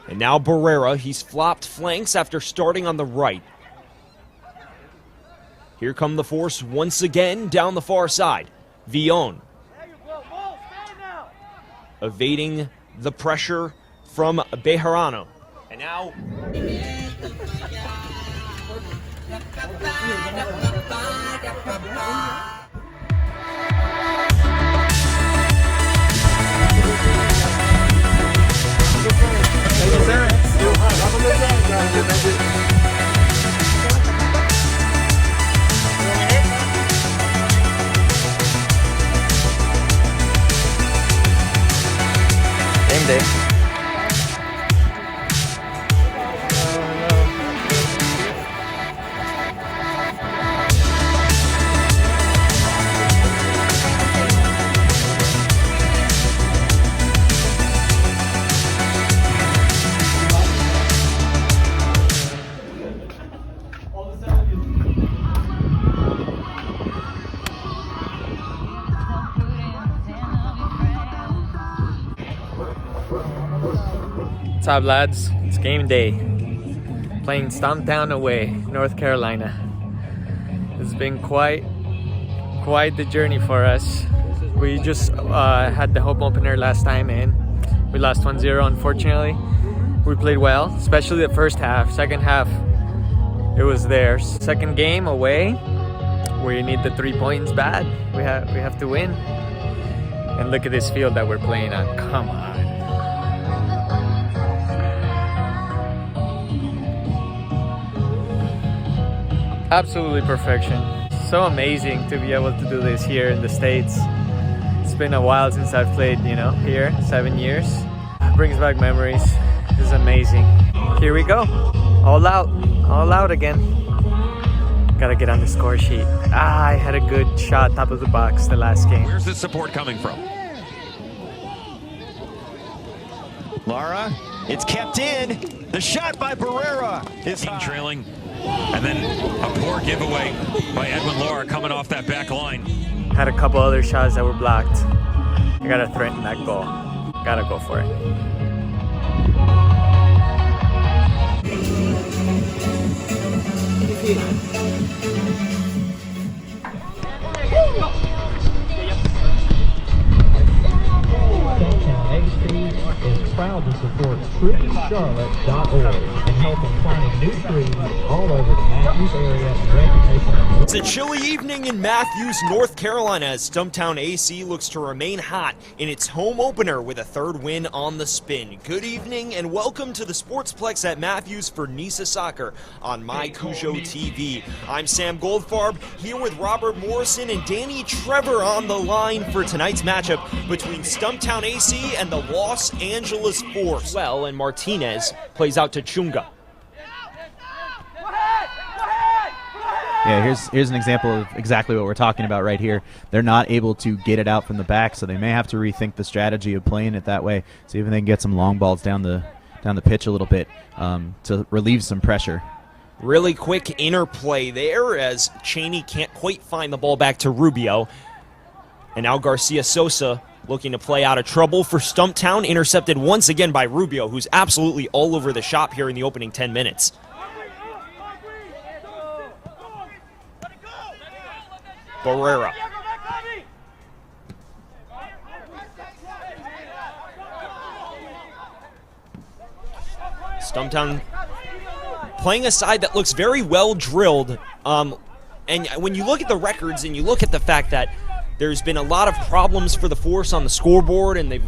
And now Barrera, he's flopped flanks after starting on the right. Here come the force once again down the far side. Villon evading the pressure from Bejarano. And now game day. What's up, lads? It's game day. Playing Stumptown away, North Carolina. It's been quite the journey for us. We just had the home opener last time and we lost 1-0 unfortunately. We played well, especially the first half. Second half, it was theirs. Second game away, we need the 3 points bad. We have to win. And look at this field that we're playing on. Come on. Absolutely perfection. So amazing to be able to do this here in the States. It's been a while since I've played, here, 7 years. Brings back memories. It's amazing. Here we go. All out again. Gotta get on the score sheet. I had a good shot top of the box the last game. Where's the support coming from? Lara, it's kept in. The shot by Barrera is trailing. And then a poor giveaway by Edwin Lara coming off that back line. Had a couple other shots that were blocked. I gotta threaten that goal. Gotta go for it. Stumptown AC is proud to support TruthCharlotte.org and help in planting new trees all over the Matthews area and recognition. it's a chilly evening in Matthews, North Carolina, as Stumptown AC looks to remain hot in its home opener with a third win on the spin. Good evening and welcome to the Sportsplex at Matthews for NISA Soccer on My Cujo TV. I'm Sam Goldfarb here with Robert Morrison and Danny Trevor on the line for tonight's matchup between Stumptown AC and the Los Angeles Force. Well, and Martinez plays out to Chunga. Yeah, here's an example of exactly what we're talking about right here. They're not able to get it out from the back, so they may have to rethink the strategy of playing it that way. See if they can get some long balls down the pitch a little bit to relieve some pressure. Really quick interplay there as Cheney can't quite find the ball back to Rubio. And now Garcia Sosa looking to play out of trouble for Stumptown, intercepted once again by Rubio, who's absolutely all over the shop here in the opening 10 minutes. Barrera. Stumptown playing a side that looks very well drilled. And when you look at the records and you look at the fact that there's been a lot of problems for the Force on the scoreboard and they've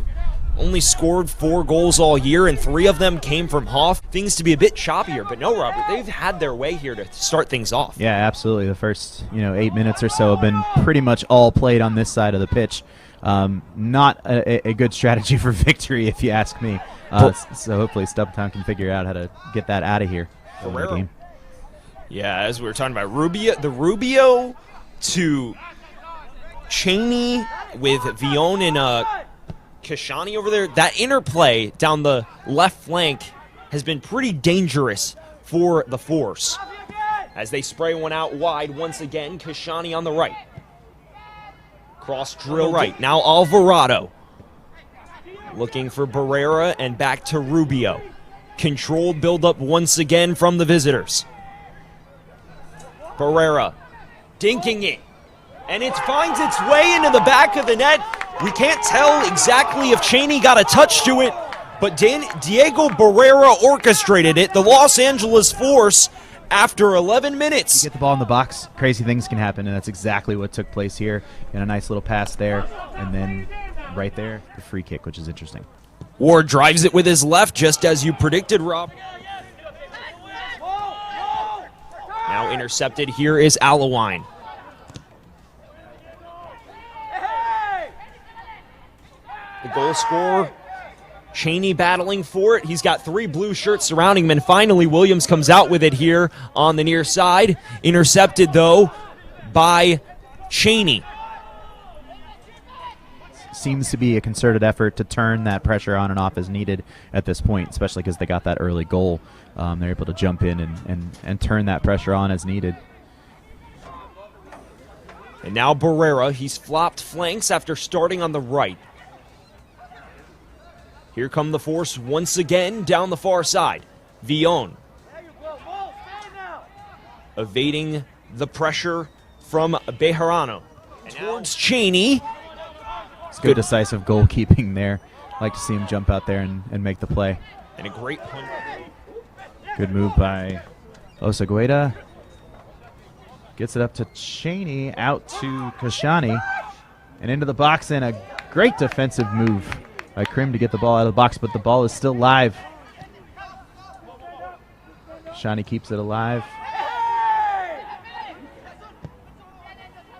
only scored 4 goals all year and 3 of them came from Hoff, things to be a bit choppier. But no, Robert, they've had their way here to start things off. Yeah, absolutely. The first 8 minutes or so have been pretty much all played on this side of the pitch. Not a good strategy for victory, if you ask me. So hopefully Stumptown can figure out how to get that out of here. Game. Yeah, as we were talking about, Rubio to Cheney with Villon and Kashani over there. That interplay down the left flank has been pretty dangerous for the Force. As they spray one out wide once again, Kashani on the right. Cross drill right. Now Alvarado looking for Barrera and back to Rubio. Controlled build-up once again from the visitors. Barrera dinking it, and it finds its way into the back of the net. We can't tell exactly if Cheney got a touch to it, but Diego Barrera orchestrated it. The Los Angeles Force, after 11 minutes. You get the ball in the box, crazy things can happen, and that's exactly what took place here. And a nice little pass there, and then right there, the free kick, which is interesting. Ward drives it with his left, just as you predicted, Rob. Now intercepted here is Alawine. The goal scorer, Cheney battling for it. He's got 3 blue shirts surrounding him, and finally Williams comes out with it here on the near side. Intercepted, though, by Cheney. Seems to be a concerted effort to turn that pressure on and off as needed at this point, especially because they got that early goal. They're able to jump in and turn that pressure on as needed. And now Barrera, he's flopped flanks after starting on the right. Here come the Force once again down the far side. Villon evading the pressure from Bejarano. Towards Cheney. It's good decisive goalkeeping there. Like to see him jump out there and make the play. And a great punt. Good move by Osagueda. Gets it up to Cheney, out to Kashani, and into the box, and a great defensive move by Krim to get the ball out of the box, but the ball is still live. Kashani keeps it alive.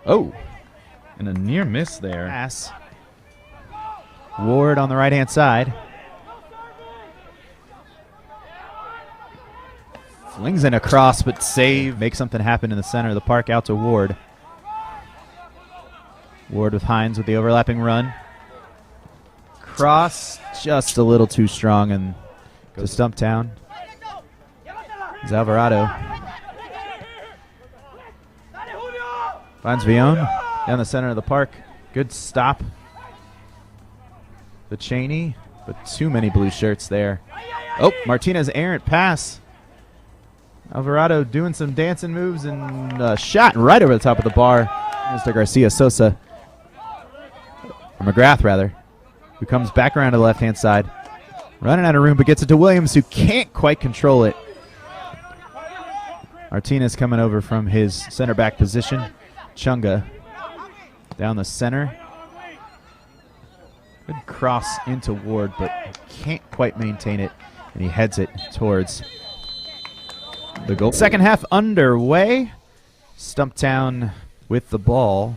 Oh, and a near miss there. Pass. Ward on the right-hand side. Flings in a cross, but save. Makes something happen in the center of the park, out to Ward. Ward with Hines with the overlapping run. Cross just a little too strong, and to Stumptown. It's Alvarado. Finds Villon down the center of the park. Good stop. The Cheney, but too many blue shirts there. Oh, Martinez errant pass. Alvarado doing some dancing moves and shot right over the top of the bar. Mr. Garcia Sosa, or McGrath rather, who comes back around to the left-hand side. Running out of room, but gets it to Williams, who can't quite control it. Martinez coming over from his center back position. Chunga down the center. Good cross into Ward, but can't quite maintain it, and he heads it towards the goal. Second half underway. Stumptown with the ball.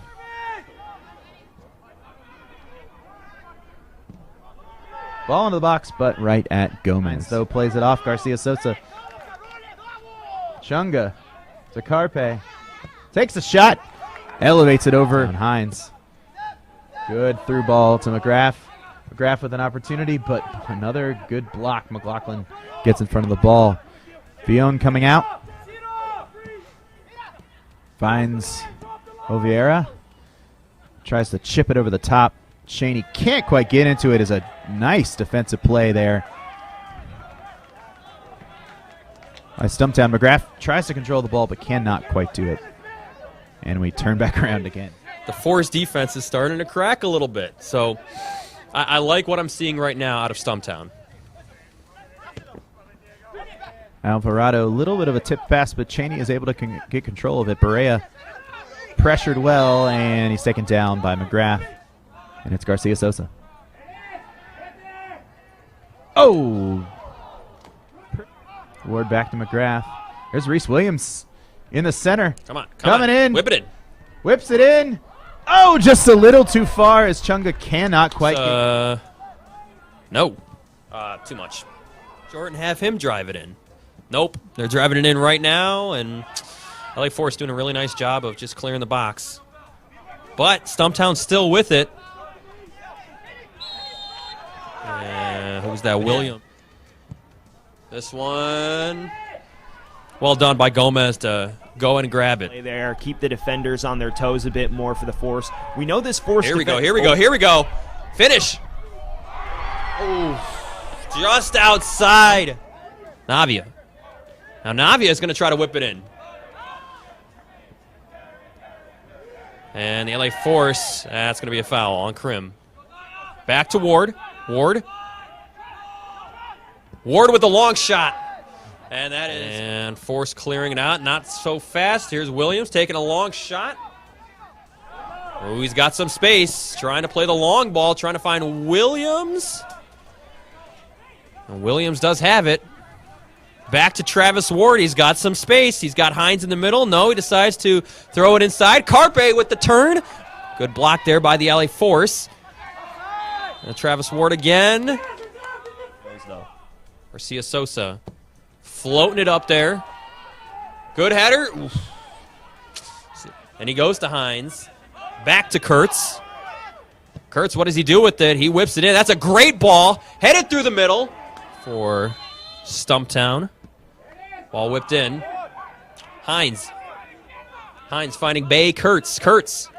Ball into the box, but right at Gomez. Though plays it off. Garcia Sosa. Chunga to Carpe. Takes a shot. Elevates it over on Hines. Good through ball to McGrath. McGrath with an opportunity, but another good block. McLaughlin gets in front of the ball. Villon coming out. Finds Oviera. Tries to chip it over the top. Cheney can't quite get into it. Is a nice defensive play there by Stumptown. McGrath tries to control the ball, but cannot quite do it. And we turn back around again. The Force defense is starting to crack a little bit. So I like what I'm seeing right now out of Stumptown. Alvarado, a little bit of a tip pass, but Cheney is able to get control of it. Barea pressured well, and he's taken down by McGrath. And it's Garcia Sosa. Oh! Ward back to McGrath. There's Reese Williams in the center. Come on. Coming in. Whip it in. Whips it in. Oh, just a little too far as Chunga cannot quite get. No. Too much. Jordan, have him drive it in. Nope. They're driving it in right now, and LA Force doing a really nice job of just clearing the box. But Stumptown's still with it. Who's that? William. This one. Well done by Gomez to go and grab it. There, keep the defenders on their toes a bit more for the Force. We know this Force. Here we go. Finish. Oh, just outside. Navia. Now Navia is going to try to whip it in. And the LA Force, that's going to be a foul on Krim. Back to Ward. Ward with the long shot. And that is. And Force clearing it out. Not so fast. Here's Williams taking a long shot. Oh, he's got some space. Trying to play the long ball. Trying to find Williams. And Williams does have it. Back to Travis Ward. He's got some space. He's got Hines in the middle. No, he decides to throw it inside. Carpe with the turn. Good block there by the LA Force. And Travis Ward again. Garcia Sosa floating it up there. Good header. Oof. And he goes to Hines. Back to Kurtz. Kurtz, what does he do with it? He whips it in. That's a great ball. Headed through the middle for Stumptown. Ball whipped in. Hines. Hines finding Bay Kurtz. Kurtz.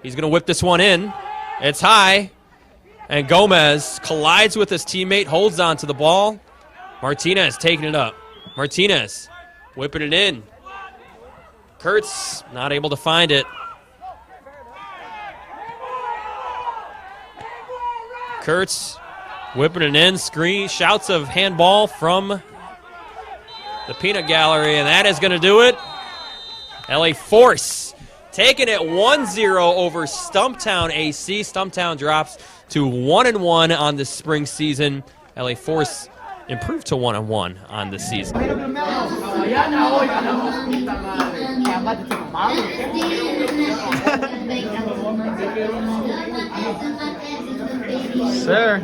He's going to whip this one in. It's high. And Gomez collides with his teammate, holds on to the ball. Martinez taking it up. Martinez whipping it in. Kurtz not able to find it. Kurtz whipping it in. Screen. Shouts of handball from the peanut gallery, and that is going to do it. LA Force taking it 1-0 over Stumptown AC. Stumptown drops to 1-1 on the spring season. LA Force improved to 1-1 on the season. Sir.